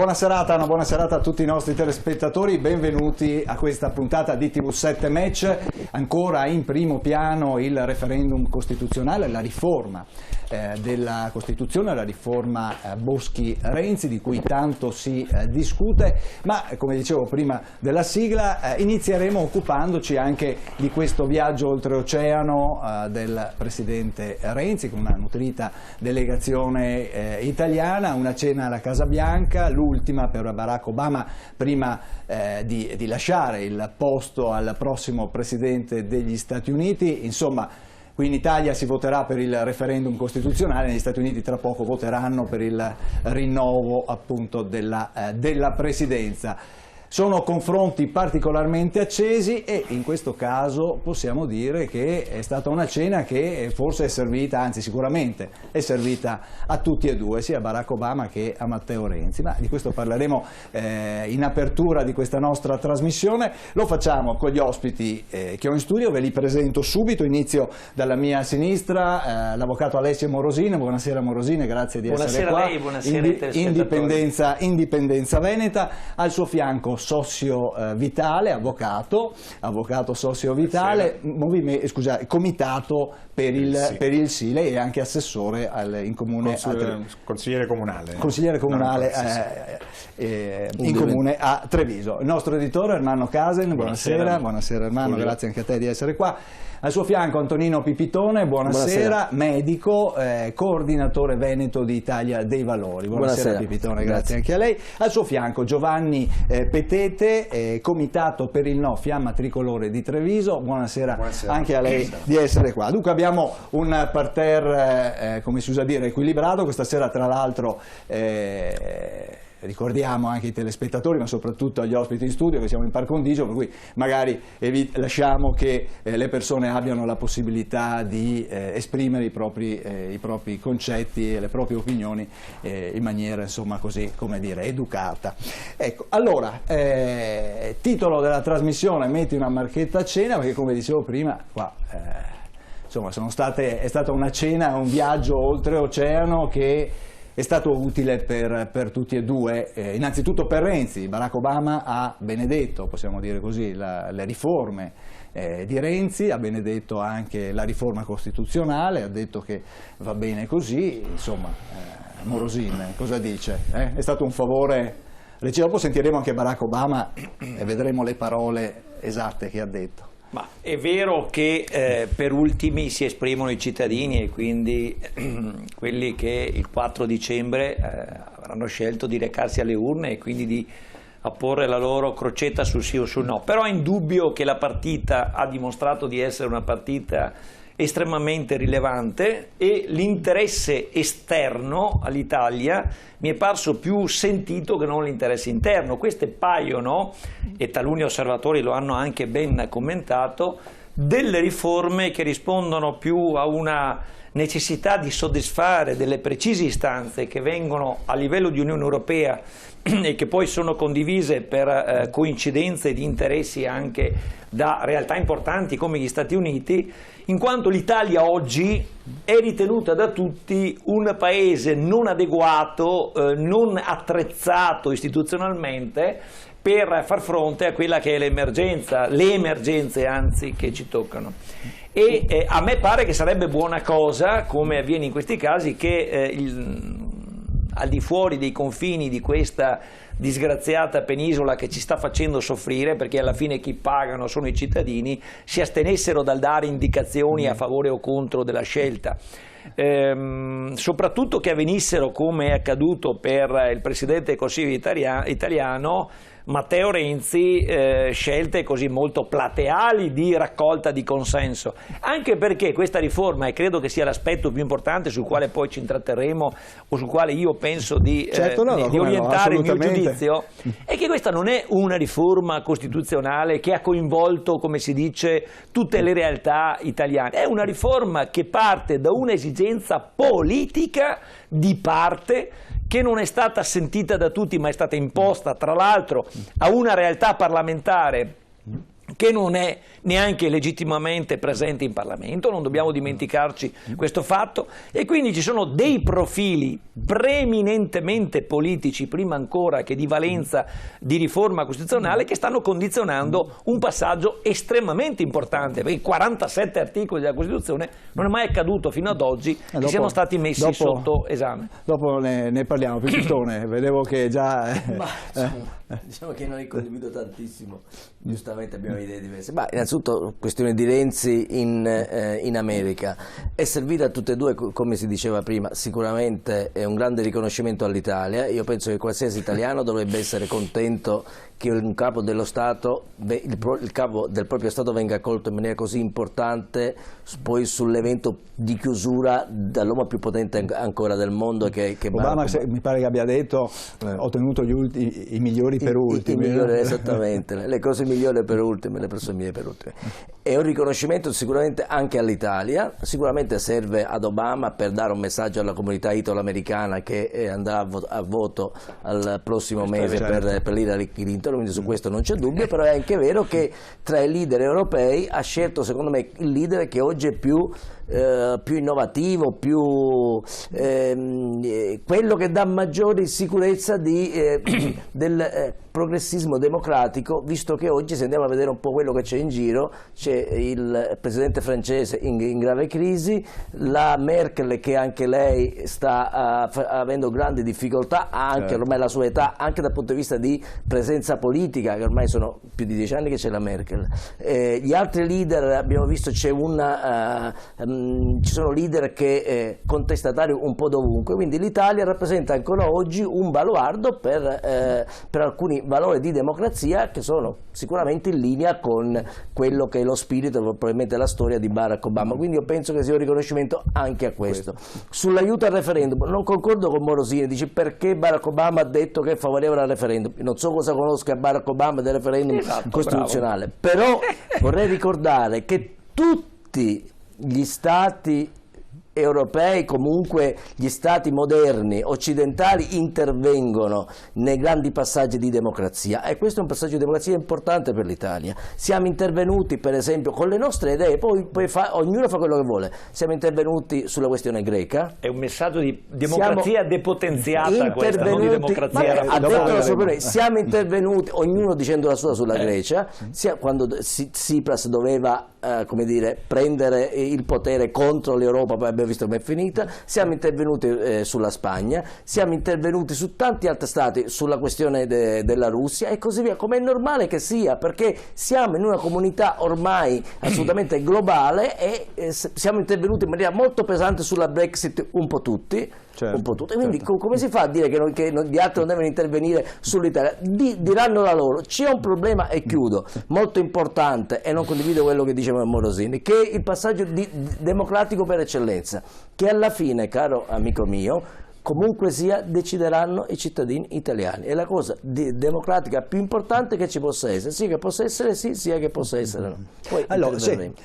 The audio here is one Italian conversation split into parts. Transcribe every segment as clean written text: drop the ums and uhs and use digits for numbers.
Una buona serata a tutti i nostri telespettatori, benvenuti a questa puntata di TV7 Match. Ancora in primo piano il referendum costituzionale, la riforma della Costituzione, la riforma Boschi-Renzi, di cui tanto si discute, ma come dicevo prima della sigla inizieremo occupandoci anche di questo viaggio oltreoceano del Presidente Renzi, con una nutrita delegazione italiana, una cena alla Casa Bianca, l'ultima per Barack Obama prima di lasciare il posto al prossimo Presidente degli Stati Uniti. Insomma, qui in Italia si voterà per il referendum costituzionale, negli Stati Uniti tra poco voteranno per il rinnovo appunto della presidenza. Sono confronti particolarmente accesi e in questo caso possiamo dire che è stata una cena che forse è servita, anzi sicuramente è servita a tutti e due, sia a Barack Obama che a Matteo Renzi. Ma di questo parleremo in apertura di questa nostra trasmissione. Lo facciamo con gli ospiti che ho in studio, ve li presento subito. Inizio dalla mia sinistra, l'avvocato Alessio Morosini. Buonasera Morosini, grazie di essere qua. Buonasera a lei, buonasera Indipendenza Veneta. Al suo fianco Sossio Vitale, avvocato Sossio Vitale, comitato per il sì, lei è anche assessore in comune consigliere comunale in comune a Treviso. Il nostro editore Ermanno Casen, buonasera Ermanno, grazie anche a te di essere qua. Al suo fianco Antonino Pipitone, buonasera. Medico, coordinatore veneto di Italia dei Valori. Buonasera Pipitone, grazie anche a lei. Al suo fianco Giovanni Petete, comitato per il no, Fiamma Tricolore di Treviso. Buonasera anche a lei di essere qua. Dunque abbiamo un parterre, come si usa dire, equilibrato. Questa sera tra l'altro ricordiamo anche ai telespettatori, ma soprattutto agli ospiti in studio, che siamo in par condicio, per cui magari lasciamo che le persone abbiano la possibilità di esprimere i propri concetti e le proprie opinioni in maniera, insomma, così, come dire, educata. Ecco, allora, titolo della trasmissione: metti una marchetta a cena, perché come dicevo prima, qua insomma è stata una cena, un viaggio oltreoceano che è stato utile per tutti e due, innanzitutto per Renzi. Barack Obama ha benedetto, possiamo dire così, le riforme di Renzi, ha benedetto anche la riforma costituzionale, ha detto che va bene così, insomma. Morosini, cosa dice? È stato un favore? Dopo sentiremo anche Barack Obama e vedremo le parole esatte che ha detto. Ma è vero che per ultimi si esprimono i cittadini, e quindi quelli che il 4 dicembre avranno scelto di recarsi alle urne e quindi di apporre la loro crocetta sul sì o sul no. Però è indubbio che la partita ha dimostrato di essere una partita estremamente rilevante e l'interesse esterno all'Italia mi è parso più sentito che non l'interesse interno. Queste paiono, e taluni osservatori lo hanno anche ben commentato, delle riforme che rispondono più a una necessità di soddisfare delle precise istanze che vengono a livello di Unione Europea e che poi sono condivise per coincidenze di interessi anche da realtà importanti come gli Stati Uniti, in quanto l'Italia oggi è ritenuta da tutti un paese non adeguato, non attrezzato istituzionalmente per far fronte a quella che è l'emergenza, le emergenze anzi che ci toccano. E a me pare che sarebbe buona cosa, come avviene in questi casi, che al di fuori dei confini di questa disgraziata penisola che ci sta facendo soffrire, perché alla fine chi pagano sono i cittadini, si astenessero dal dare indicazioni a favore o contro della scelta. Soprattutto che avvenissero, come è accaduto per il Presidente del Consiglio italiano, Matteo Renzi, scelte così molto plateali di raccolta di consenso, anche perché questa riforma, e credo che sia l'aspetto più importante sul quale poi ci intratterremo o sul quale io penso di orientare il mio giudizio, è che questa non è una riforma costituzionale che ha coinvolto, come si dice, tutte le realtà italiane, è una riforma che parte da un'esigenza politica di parte che non è stata sentita da tutti, ma è stata imposta tra l'altro a una realtà parlamentare che non è neanche legittimamente presente in Parlamento, non dobbiamo dimenticarci questo fatto, e quindi ci sono dei profili preeminentemente politici, prima ancora che di valenza di riforma costituzionale, che stanno condizionando un passaggio estremamente importante, perché 47 articoli della Costituzione non è mai accaduto fino ad oggi che siano stati messi sotto esame. Dopo ne parliamo. Piccione, vedevo che già... Diciamo che non condivido tantissimo, giustamente abbiamo idee diverse. Ma innanzitutto questione di Renzi in America è servita a tutte e due, come si diceva prima, sicuramente è un grande riconoscimento all'Italia. Io penso che qualsiasi italiano dovrebbe essere contento che un capo dello Stato, il capo del proprio Stato venga accolto in maniera così importante poi sull'evento di chiusura dall'uomo più potente ancora del mondo che Obama. Mi pare che abbia detto ho tenuto i migliori per ultimi. I migliori, esattamente, le cose migliori per ultime, le persone migliori per ultime. È un riconoscimento sicuramente anche all'Italia, sicuramente serve ad Obama per dare un messaggio alla comunità italo-americana che andrà a voto al prossimo mese per Hillary Clinton, quindi su questo non c'è dubbio, però è anche vero che tra i leader europei ha scelto secondo me il leader che oggi è più innovativo, quello che dà maggiore sicurezza del progressismo democratico, visto che oggi, se andiamo a vedere un po' quello che c'è in giro, c'è il presidente francese in grave crisi, la Merkel che anche lei sta avendo grandi difficoltà, ha anche ormai la sua età, anche dal punto di vista di presenza politica, che ormai sono più di 10 anni che c'è la Merkel. Gli altri leader, abbiamo visto, ci sono leader che contestatari un po' dovunque, quindi l'Italia rappresenta ancora oggi un baluardo per alcuni valori di democrazia che sono sicuramente in linea con quello che è lo spirito, probabilmente la storia di Barack Obama, quindi io penso che sia un riconoscimento anche a questo. Sull'aiuto al referendum non concordo con Morosini, dice perché Barack Obama ha detto che è favorevole al referendum, non so cosa conosca Barack Obama del referendum costituzionale, però vorrei ricordare che tutti gli stati europei, comunque gli stati moderni, occidentali, intervengono nei grandi passaggi di democrazia, e questo è un passaggio di democrazia importante per l'Italia. Siamo intervenuti per esempio con le nostre idee, poi ognuno fa quello che vuole, siamo intervenuti sulla questione greca. È un messaggio di democrazia depotenziata questa, non di democrazia. Siamo intervenuti, ognuno dicendo la sua sulla Grecia, quando Tsipras doveva come dire, prendere il potere contro l'Europa, poi abbiamo visto come è finita, siamo intervenuti sulla Spagna, siamo intervenuti su tanti altri stati, sulla questione della Russia e così via, come è normale che sia, perché siamo in una comunità ormai assolutamente globale e siamo intervenuti in maniera molto pesante sulla Brexit un po' tutti. Quindi come si fa a dire che gli altri non devono intervenire sull'Italia? Diranno la loro. C'è un problema, e chiudo, molto importante, e non condivido quello che diceva Morosini, che è il passaggio democratico per eccellenza, che alla fine, caro amico mio, comunque sia decideranno i cittadini italiani. È la cosa democratica più importante che ci possa essere, sia che possa essere sì, sia che possa essere no. Poi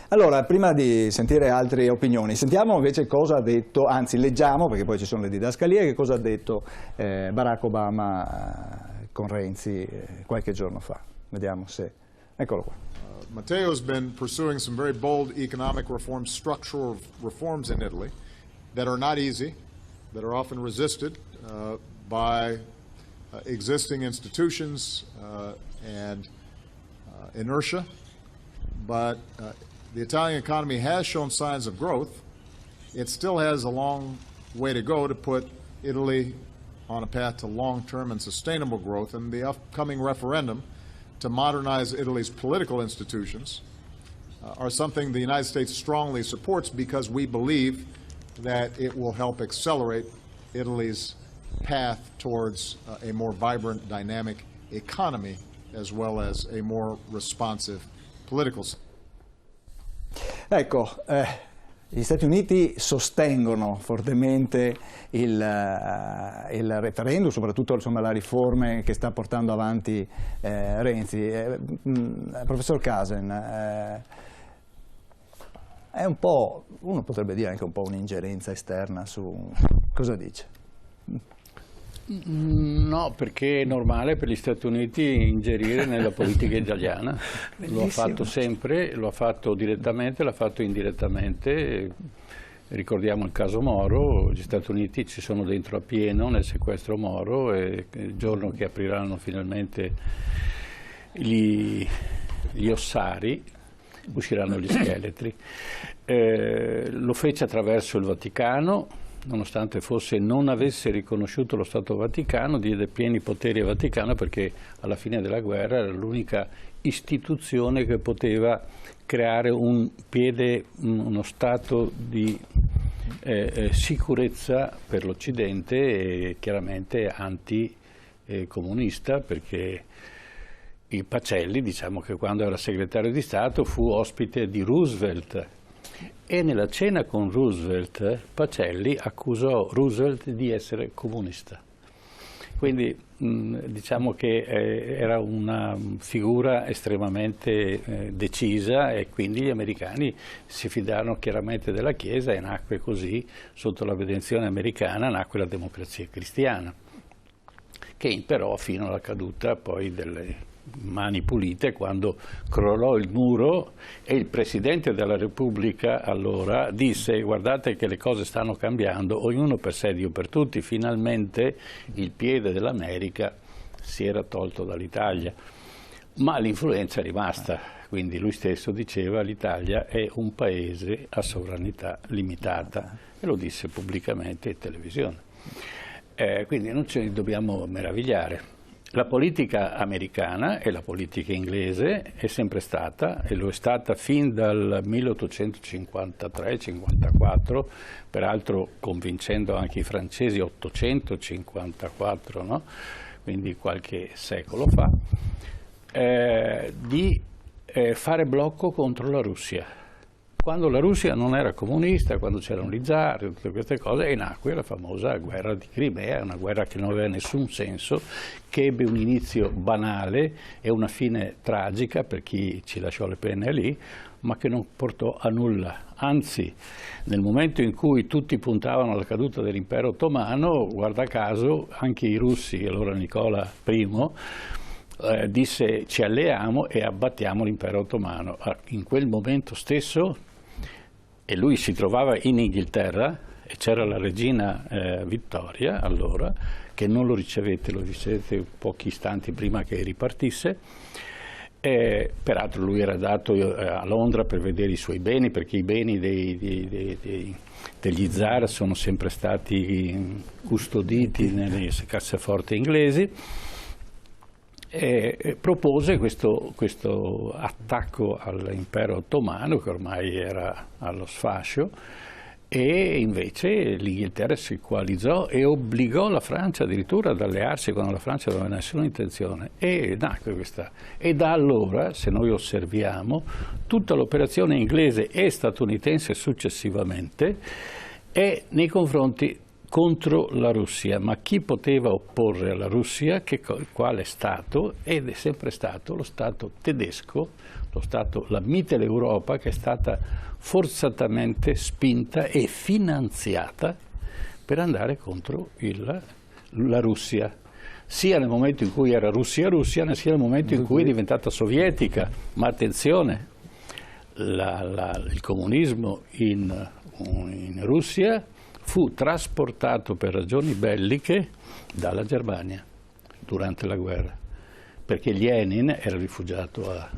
allora, prima di sentire altre opinioni, sentiamo invece cosa ha detto, anzi leggiamo, perché poi ci sono le didascalie, che cosa ha detto Barack Obama con Renzi qualche giorno fa. Vediamo se... Eccolo qua. Matteo has been pursuing some very bold economic reforms, structural reforms in Italy that are not easy, that are often resisted by existing institutions and inertia. But the Italian economy has shown signs of growth. It still has a long way to go to put Italy on a path to long-term and sustainable growth. And the upcoming referendum to modernize Italy's political institutions are something the United States strongly supports, because we believe that it will help accelerate Italy's path towards a more vibrant, dynamic economy, as well as a more responsive political system. Ecco, gli Stati Uniti sostengono fortemente il referendum, soprattutto insomma, le riforme che sta portando avanti Renzi. Professor Casen, è un po', uno potrebbe dire anche un po' un'ingerenza esterna su... Cosa dice? No, perché è normale per gli Stati Uniti ingerire nella politica italiana. Lo ha fatto sempre, lo ha fatto direttamente, l'ha fatto indirettamente. Ricordiamo il caso Moro, gli Stati Uniti ci sono dentro a pieno nel sequestro Moro e il giorno che apriranno finalmente gli ossari usciranno gli scheletri. Lo fece attraverso il Vaticano, nonostante non avesse riconosciuto lo Stato Vaticano, diede pieni poteri al Vaticano perché alla fine della guerra era l'unica istituzione che poteva creare uno stato di sicurezza per l'Occidente e chiaramente anticomunista, perché il Pacelli, diciamo che quando era segretario di Stato fu ospite di Roosevelt e nella cena con Roosevelt Pacelli accusò Roosevelt di essere comunista. Quindi diciamo che era una figura estremamente decisa e quindi gli americani si fidarono chiaramente della Chiesa e nacque così, sotto la benedizione americana, nacque la Democrazia Cristiana, che imperò fino alla caduta poi delle Mani Pulite, quando crollò il muro e il Presidente della Repubblica allora disse: guardate che le cose stanno cambiando, ognuno per sé, Dio per tutti. Finalmente il piede dell'America si era tolto dall'Italia, ma l'influenza è rimasta, quindi lui stesso diceva: l'Italia è un paese a sovranità limitata, e lo disse pubblicamente in televisione. Quindi non ce ne dobbiamo meravigliare. La politica americana e la politica inglese è sempre stata, e lo è stata fin dal 1853-54, peraltro convincendo anche i francesi, 854, no? Quindi qualche secolo fa, di fare blocco contro la Russia. Quando la Russia non era comunista, quando c'erano gli zar e tutte queste cose, e nacque la famosa guerra di Crimea, una guerra che non aveva nessun senso, che ebbe un inizio banale e una fine tragica per chi ci lasciò le penne lì, ma che non portò a nulla. Anzi, nel momento in cui tutti puntavano alla caduta dell'impero ottomano, guarda caso, anche i russi, allora Nicola I, disse: ci alleiamo e abbattiamo l'impero ottomano. In quel momento stesso, e lui si trovava in Inghilterra e c'era la regina Vittoria allora, che non lo ricevette pochi istanti prima che ripartisse. Peraltro lui era andato a Londra per vedere i suoi beni, perché i beni degli zar sono sempre stati custoditi nelle casseforti inglesi. Propose questo attacco all'impero ottomano, che ormai era allo sfascio, e invece l'Inghilterra si coalizzò e obbligò la Francia addirittura ad allearsi quando la Francia non aveva nessuna intenzione, e nacque questa. E da allora, se noi osserviamo, tutta l'operazione inglese e statunitense successivamente è nei confronti contro la Russia. Ma chi poteva opporre alla Russia? Quale Stato? Ed è sempre stato lo Stato tedesco, la Mitteleuropa, che è stata forzatamente spinta e finanziata per andare contro la Russia, sia nel momento in cui era Russia, sia nel momento in cui è diventata sovietica. Ma attenzione, il comunismo in Russia fu trasportato per ragioni belliche dalla Germania durante la guerra, perché Lenin era rifugiato a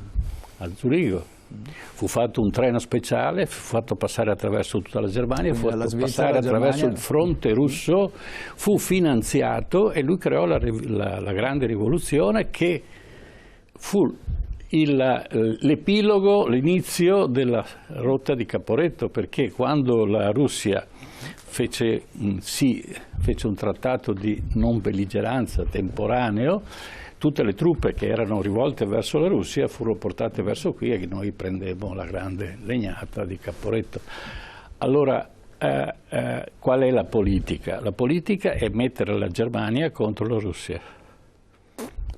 Zurigo. Fu fatto un treno speciale, fu fatto passare attraverso tutta la Germania, fu fatto passare attraverso il fronte russo, fu finanziato, e lui creò la grande rivoluzione, che fu l'epilogo, l'inizio della rotta di Caporetto, perché quando la Russia fece un trattato di non belligeranza temporaneo, tutte le truppe che erano rivolte verso la Russia furono portate verso qui, e noi prendemmo la grande legnata di Caporetto. Allora, qual è la politica? La politica è mettere la Germania contro la Russia.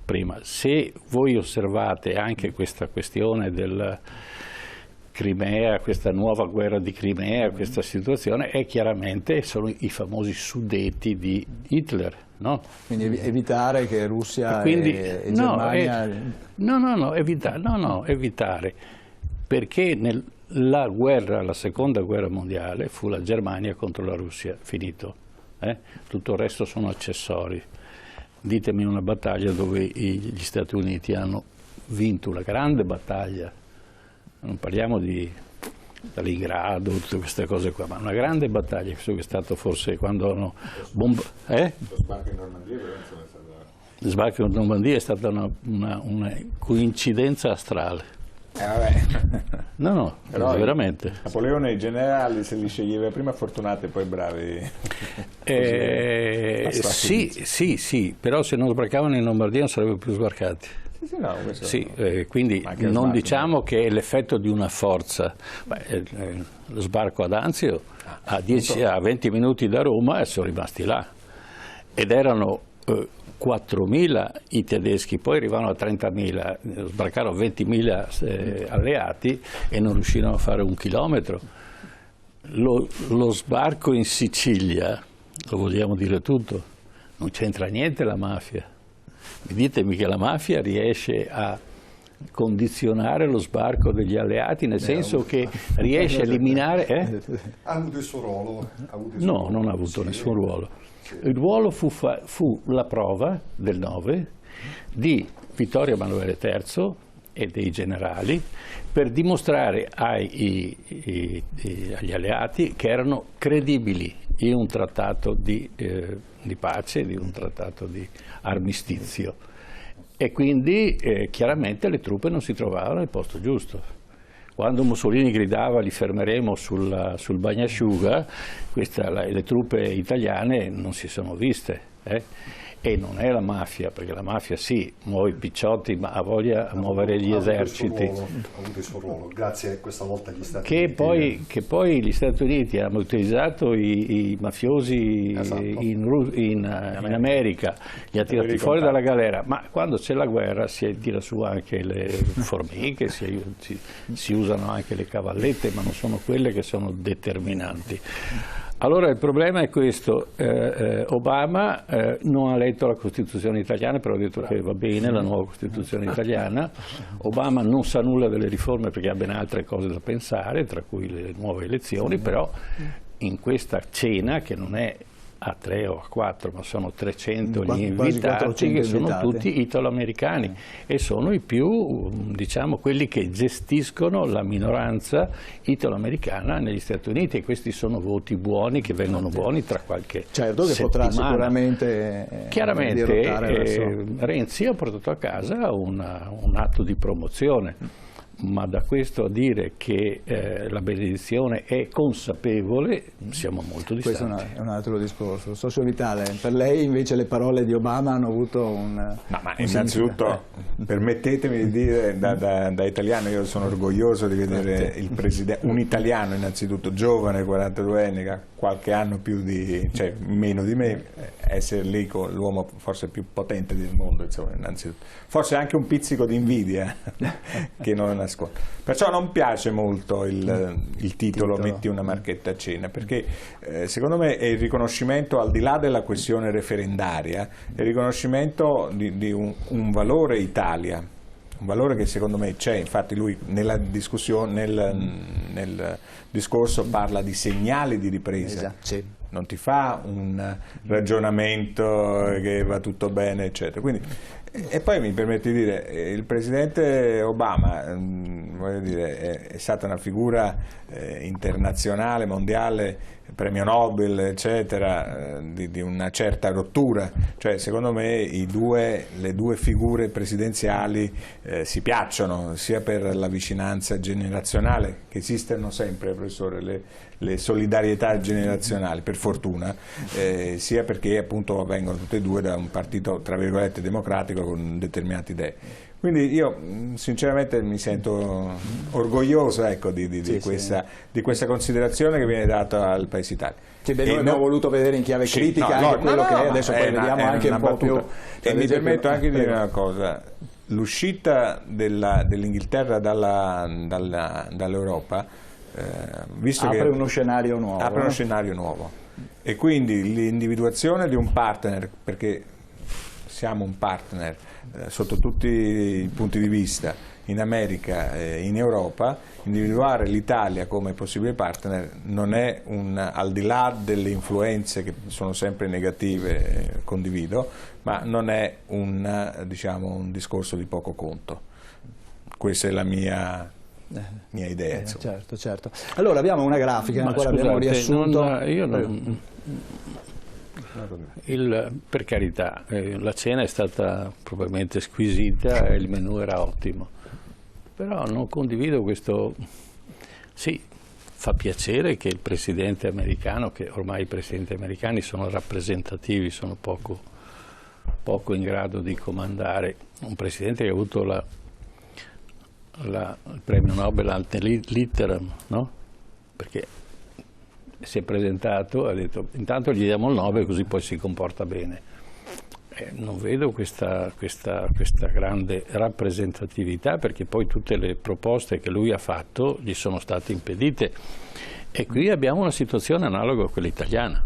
Prima, se voi osservate anche questa questione Crimea, questa nuova guerra di Crimea, questa situazione, è chiaramente sono i famosi Sudeti di Hitler. No? Quindi evitare che Russia e Germania... evitare, perché la seconda guerra mondiale fu la Germania contro la Russia, finito. Tutto il resto sono accessori. Ditemi una battaglia dove gli Stati Uniti hanno vinto una grande battaglia, non parliamo di Stalingrado, tutte queste cose qua, ma una grande battaglia, che è stato forse quando hanno Lo sbarco in Normandia, però, insomma, è stato... Lo sbarco in Normandia è stata una coincidenza astrale. Vabbè. No, però veramente. Napoleone, i generali, se li sceglieva prima fortunati e poi bravi. Sì, però se non sbarcavano in Normandia non sarebbero più sbarcati. No, quindi non diciamo che è l'effetto di una forza. Lo sbarco ad Anzio a 20 minuti da Roma sono rimasti là ed erano 4.000 i tedeschi, poi arrivarono a 30.000, sbarcarono 20.000 alleati e non riuscirono a fare un chilometro. Lo sbarco in Sicilia, lo vogliamo dire tutto, non c'entra niente la mafia. Ditemi che la mafia riesce a condizionare lo sbarco degli alleati, nel senso che riesce a eliminare... Ha avuto il suo ruolo? No, non ha avuto nessun ruolo. Il ruolo fu la prova del 9 di Vittorio Emanuele III e dei generali per dimostrare agli alleati che erano credibili in un trattato di pace, di un trattato di armistizio, e quindi chiaramente le truppe non si trovavano al posto giusto. Quando Mussolini gridava li fermeremo sul bagnasciuga, le truppe italiane non si sono viste. E non è la mafia, perché la mafia sì, muove i picciotti, ma ha voglia di muovere gli eserciti. Ha avuto il suo ruolo, grazie questa volta agli Stati Uniti. Che poi gli Stati Uniti hanno utilizzato i mafiosi in America, li ha tirati fuori dalla galera, ma quando c'è la guerra si tira su anche le formiche, si usano anche le cavallette, ma non sono quelle che sono determinanti. Allora il problema è questo, Obama non ha letto la Costituzione italiana, però ha detto che va bene la nuova Costituzione italiana. Obama non sa nulla delle riforme perché ha ben altre cose da pensare, tra cui le nuove elezioni, però in questa cena, che non è a 3 o a 4, ma sono 300 gli invitati, che sono tutti italo-americani e sono i più, diciamo, quelli che gestiscono la minoranza italo-americana negli Stati Uniti, e questi sono voti buoni che vengono buoni tra qualche certo che settimana. Potrà sicuramente chiaramente Renzi ha portato a casa un atto di promozione. Ma da questo a dire che la benedizione è consapevole siamo molto distanti. Questo è un altro discorso. Socio Vitale, per lei invece le parole di Obama hanno avuto un innanzitutto permettetemi di dire da italiano, io sono orgoglioso di vedere il presidente, un italiano innanzitutto, giovane, 42enne, che ha qualche anno più cioè meno di me, essere lì con l'uomo forse più potente del mondo, insomma, innanzitutto. Forse anche un pizzico di invidia che non nasconde. Perciò non piace molto il titolo "Metti una marchetta a cena", perché secondo me è il riconoscimento, al di là della questione referendaria, è il riconoscimento di un valore Italia, un valore che secondo me c'è. Infatti lui nella discussione, nel discorso parla di segnali di ripresa. Esatto, sì. Non ti fa un ragionamento che va tutto bene, eccetera. Quindi, e poi mi permette di dire, il presidente Obama, voglio dire, è stata una figura internazionale, mondiale, premio Nobel, eccetera, di una certa rottura. Cioè, secondo me le due figure presidenziali si piacciono, sia per la vicinanza generazionale, che esistono sempre, professore, le solidarietà generazionali, per fortuna, sia perché appunto vengono tutte e due da un partito, tra virgolette, democratico con determinate idee. Quindi io sinceramente mi sento orgoglioso, ecco, di questa considerazione che viene data al Paese Italia. Noi abbiamo voluto vedere in chiave critica quello che è, adesso poi vediamo anche un po' più. E mi permetto anche di dire una cosa, l'uscita dell'Inghilterra dall'Europa apre uno scenario nuovo. Apre uno scenario nuovo. E quindi l'individuazione di un partner, perché siamo un partner sotto tutti i punti di vista, in America e in Europa, individuare l'Italia come possibile partner non è al di là delle influenze che sono sempre negative, condivido, ma non è diciamo, un discorso di poco conto. Questa è la mia idea. Certo, certo. Allora abbiamo una grafica, ancora abbiamo riassunto. Per carità, la cena è stata probabilmente squisita e il menù era ottimo, però non condivido questo. Sì, fa piacere che il presidente americano, che ormai i presidenti americani sono rappresentativi, sono poco in grado di comandare, un presidente che ha avuto il premio Nobel ante litteram, no? Perché si è presentato e ha detto intanto gli diamo il Nobel così poi si comporta bene. Non vedo questa grande rappresentatività, perché poi tutte le proposte che lui ha fatto gli sono state impedite, e qui abbiamo una situazione analoga a quella italiana,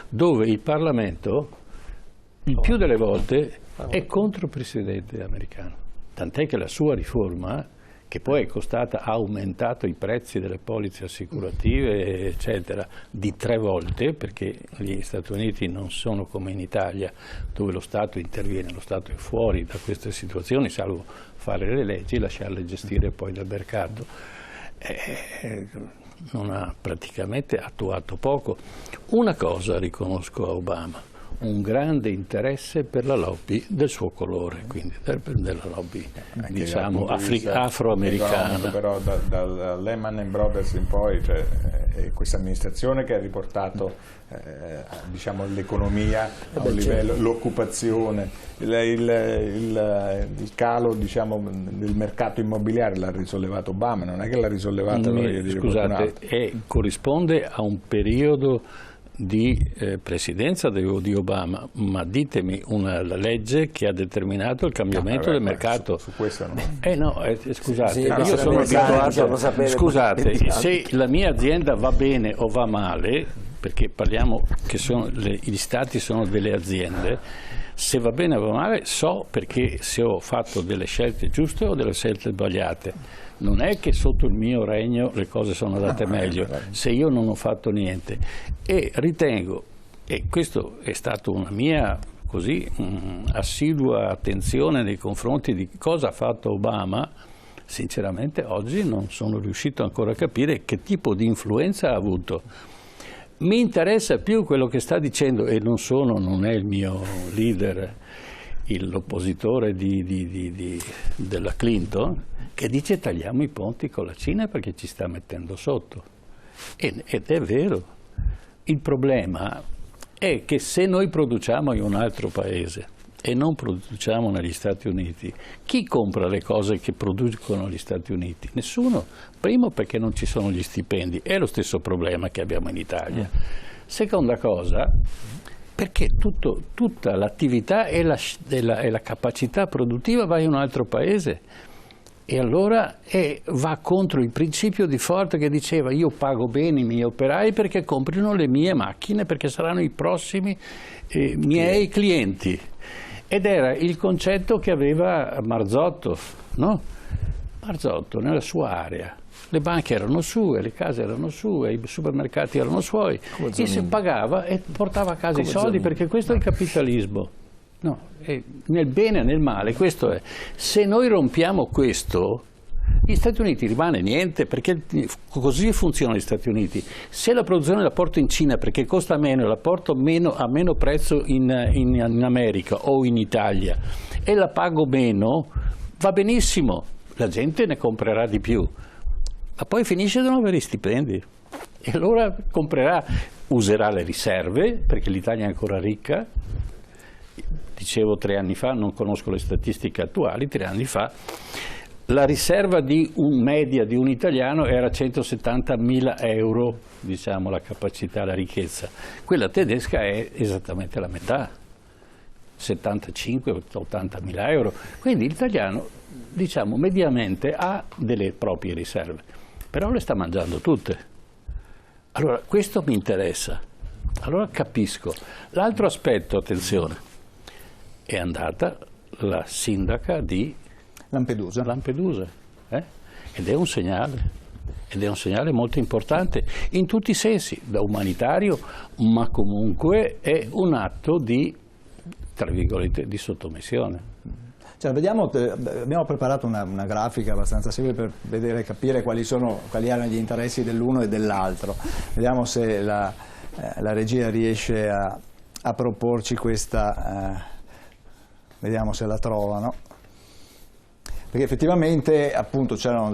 dove il Parlamento il più delle volte è contro il presidente americano, tant'è che la sua riforma, che poi ha aumentato i prezzi delle polizze assicurative, eccetera, di 3 volte, perché gli Stati Uniti non sono come in Italia, dove lo Stato interviene, lo Stato è fuori da queste situazioni, salvo fare le leggi e lasciarle gestire poi dal mercato. Non ha praticamente attuato poco. Una cosa riconosco a Obama: un grande interesse per la lobby del suo colore, quindi della lobby diciamo afroamericana. Però da Lehman Brothers in poi, cioè, è questa amministrazione che ha riportato diciamo, l'economia a un livello, l'occupazione, il calo diciamo, del mercato immobiliare l'ha risollevato Obama, non è che l'ha risollevato scusate, corrisponde a un periodo di presidenza di Obama, ma ditemi una legge che ha determinato il cambiamento del mercato. Su questo no. Scusate, sì, io sono abituato. Scusate, se la mia azienda va bene o va male, perché parliamo che gli stati sono delle aziende, se va bene o va male so perché se ho fatto delle scelte giuste o delle scelte sbagliate. Non è che sotto il mio regno le cose sono andate meglio, se io non ho fatto niente. E ritengo, e questo è stata una mia così assidua attenzione nei confronti di cosa ha fatto Obama, sinceramente oggi non sono riuscito ancora a capire che tipo di influenza ha avuto. Mi interessa più quello che sta dicendo, e non è il mio leader, l'oppositore della Clinton, che dice tagliamo i ponti con la Cina perché ci sta mettendo sotto. Ed è vero. Il problema è che se noi produciamo in un altro paese e non produciamo negli Stati Uniti, chi compra le cose che producono gli Stati Uniti? Nessuno. Primo, perché non ci sono gli stipendi, è lo stesso problema che abbiamo in Italia. Seconda cosa, perché tutta l'attività e la capacità produttiva va in un altro paese. E allora va contro il principio di Ford che diceva io pago bene i miei operai perché comprino le mie macchine, perché saranno i prossimi miei clienti. Ed era il concetto che aveva Marzotto, no? Marzotto nella sua area. Le banche erano sue, le case erano sue, i supermercati erano suoi, e si pagava e portava a casa i soldi, perché questo è il capitalismo. No, nel bene e nel male, questo è. Se noi rompiamo questo, gli Stati Uniti rimane niente, perché così funzionano gli Stati Uniti. Se la produzione la porto in Cina perché costa meno e la porto a meno prezzo in America o in Italia e la pago meno, va benissimo, la gente ne comprerà di più, ma poi finisce di non avere stipendi e allora userà le riserve, perché l'Italia è ancora ricca. Dicevo 3 anni fa, non conosco le statistiche attuali, 3 anni fa la riserva media di un italiano era 170.000 euro, diciamo, la capacità, la ricchezza. Quella tedesca è esattamente la metà. 75-80 mila euro. Quindi l'italiano, diciamo, mediamente ha delle proprie riserve, però le sta mangiando tutte. Allora, questo mi interessa, allora capisco. L'altro aspetto, attenzione, è andata la sindaca di Lampedusa, ed è un segnale molto importante in tutti i sensi, da umanitario, ma comunque è un atto di, tra virgolette, di sottomissione. Cioè, vediamo, abbiamo preparato una grafica abbastanza semplice per vedere, capire quali erano gli interessi dell'uno e dell'altro. Vediamo se la regia riesce a proporci questa, vediamo se la trovano. Perché effettivamente appunto ci sono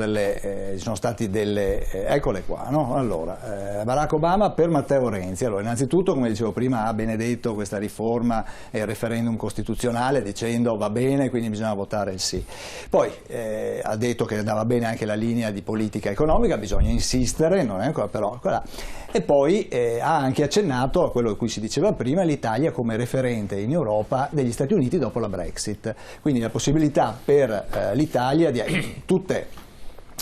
stati eccole qua, no? Allora, Barack Obama per Matteo Renzi. Allora, innanzitutto, come dicevo prima, ha benedetto questa riforma e il referendum costituzionale dicendo va bene, quindi bisogna votare il sì. Poi ha detto che andava bene anche la linea di politica economica, bisogna insistere, non è ancora però ancora. E poi ha anche accennato a quello di cui si diceva prima, l'Italia come referente in Europa degli Stati Uniti dopo la Brexit. Quindi la possibilità per l'Italia di tutte,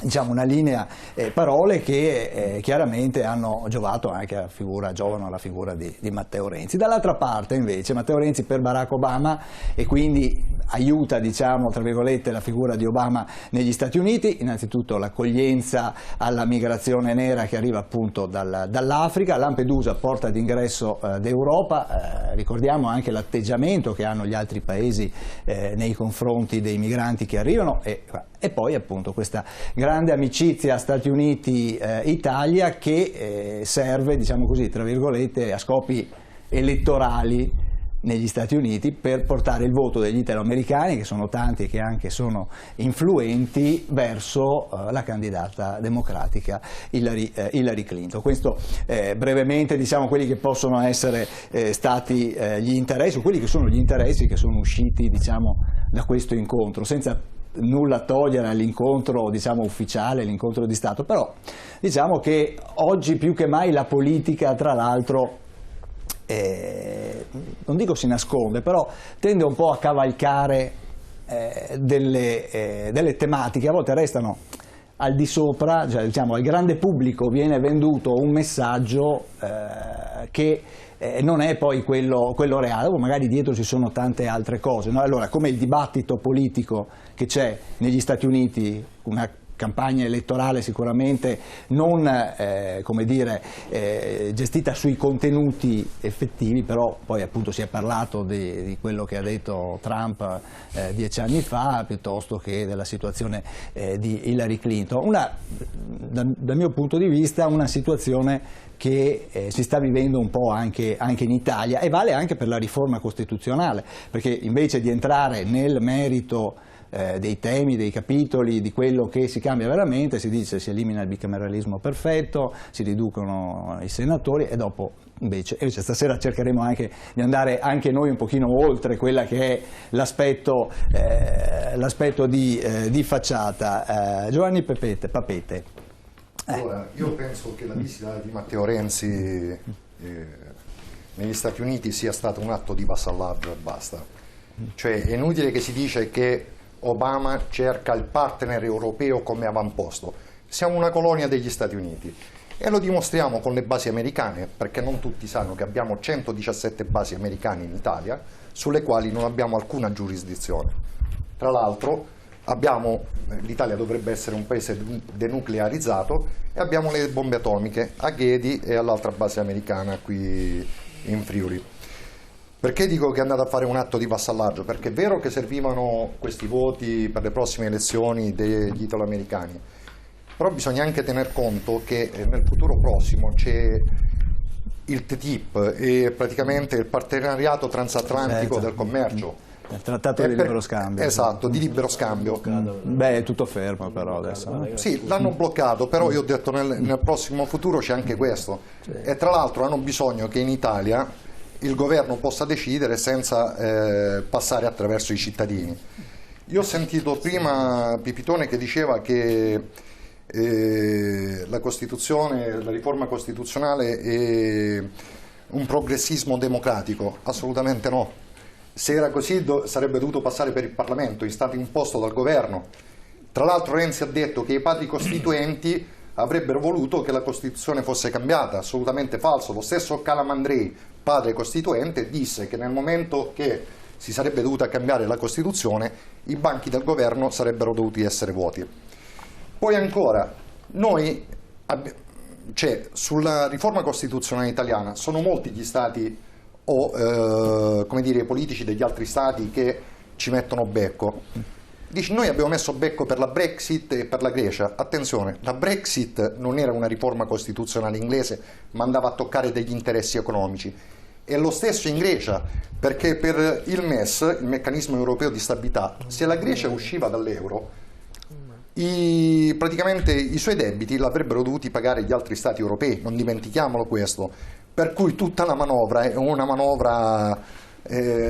diciamo, una linea parole che chiaramente hanno giovato anche giovano alla figura di Matteo Renzi. Dall'altra parte invece Matteo Renzi per Barack Obama, e quindi aiuta, diciamo, tra virgolette, la figura di Obama negli Stati Uniti, innanzitutto l'accoglienza alla migrazione nera che arriva appunto dall'Africa, Lampedusa, porta d'ingresso d'Europa, ricordiamo anche l'atteggiamento che hanno gli altri paesi nei confronti dei migranti che arrivano, e poi appunto questa grande amicizia Stati Uniti-Italia che serve, diciamo così, tra virgolette, a scopi elettorali negli Stati Uniti per portare il voto degli italoamericani, che sono tanti e che anche sono influenti, verso la candidata democratica Hillary Clinton. Questo brevemente, diciamo, quelli che possono essere stati gli interessi, o quelli che sono gli interessi che sono usciti, diciamo, da questo incontro, senza nulla togliere all'incontro, diciamo, ufficiale, l'incontro di Stato, però diciamo che oggi più che mai la politica, tra l'altro, non dico si nasconde, però tende un po' a cavalcare delle tematiche, a volte restano al di sopra, cioè, diciamo, al grande pubblico viene venduto un messaggio che non è poi quello reale, o magari dietro ci sono tante altre cose, no? Allora, come il dibattito politico che c'è negli Stati Uniti, una campagna elettorale sicuramente non come dire, gestita sui contenuti effettivi, però poi appunto si è parlato di quello che ha detto Trump 10 anni fa, piuttosto che della situazione di Hillary Clinton. Dal mio punto di vista, una situazione che si sta vivendo un po' anche in Italia, e vale anche per la riforma costituzionale, perché invece di entrare nel merito dei temi, dei capitoli, di quello che si cambia veramente, si dice si elimina il bicameralismo perfetto, si riducono i senatori, e dopo invece stasera cercheremo anche di andare anche noi un pochino oltre quella che è l'aspetto di facciata. Giovanni Papete. Allora, io penso che la visita di Matteo Renzi negli Stati Uniti sia stato un atto di vassallaggio e basta. Cioè, è inutile che si dice che Obama cerca il partner europeo come avamposto. Siamo una colonia degli Stati Uniti e lo dimostriamo con le basi americane, perché non tutti sanno che abbiamo 117 basi americane in Italia, sulle quali non abbiamo alcuna giurisdizione. Tra l'altro l'Italia dovrebbe essere un paese denuclearizzato, e abbiamo le bombe atomiche a Ghedi e all'altra base americana qui in Friuli. Perché dico che è andato a fare un atto di vassallaggio? Perché è vero che servivano questi voti per le prossime elezioni degli italoamericani, però bisogna anche tener conto che nel futuro prossimo c'è il TTIP, e praticamente il partenariato transatlantico del commercio. Il trattato di libero scambio. Esatto, di libero scambio. Beh, è tutto fermo però adesso. Sì, l'hanno bloccato, però io ho detto nel prossimo futuro c'è anche questo. E tra l'altro hanno bisogno che in Italia il governo possa decidere senza passare attraverso i cittadini. Io ho sentito prima Pipitone che diceva che la riforma costituzionale è un progressismo democratico. Assolutamente no. Se era così sarebbe dovuto passare per il Parlamento, è stato imposto dal governo. Tra l'altro Renzi ha detto che i padri costituenti avrebbero voluto che la Costituzione fosse cambiata, assolutamente falso. Lo stesso Calamandrei, padre costituente, disse che nel momento che si sarebbe dovuta cambiare la Costituzione, i banchi del governo sarebbero dovuti essere vuoti. Poi ancora, sulla riforma costituzionale italiana sono molti gli stati o come dire, i politici degli altri stati che ci mettono becco. Dici, noi abbiamo messo becco per la Brexit e per la Grecia. Attenzione, la Brexit non era una riforma costituzionale inglese, ma andava a toccare degli interessi economici. E lo stesso in Grecia, perché per il MES, il meccanismo europeo di stabilità, se la Grecia usciva dall'euro, praticamente i suoi debiti l'avrebbero dovuti pagare gli altri stati europei, non dimentichiamolo questo. Per cui tutta la manovra è una manovra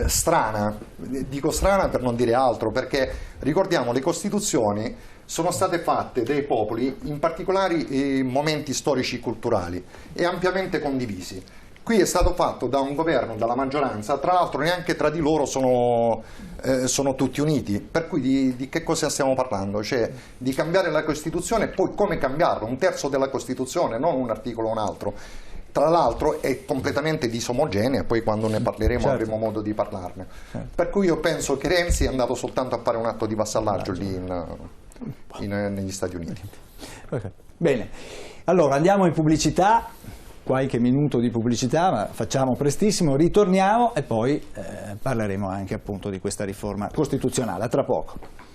strana, dico strana per non dire altro, perché ricordiamo le costituzioni sono state fatte dai popoli in particolari momenti storici e culturali e ampiamente condivisi. Qui è stato fatto da un governo, dalla maggioranza, tra l'altro neanche tra di loro sono tutti uniti, per cui di che cosa stiamo parlando? Cioè di cambiare la Costituzione e poi come cambiarla, un terzo della Costituzione, non un articolo o un altro. Tra l'altro è completamente disomogenea, poi quando ne parleremo avremo modo di parlarne. Per cui io penso che Renzi è andato soltanto a fare un atto di vassallaggio lì negli Stati Uniti. Okay. Bene, allora andiamo in pubblicità, qualche minuto di pubblicità, ma facciamo prestissimo, ritorniamo e poi parleremo anche appunto di questa riforma costituzionale. A tra poco.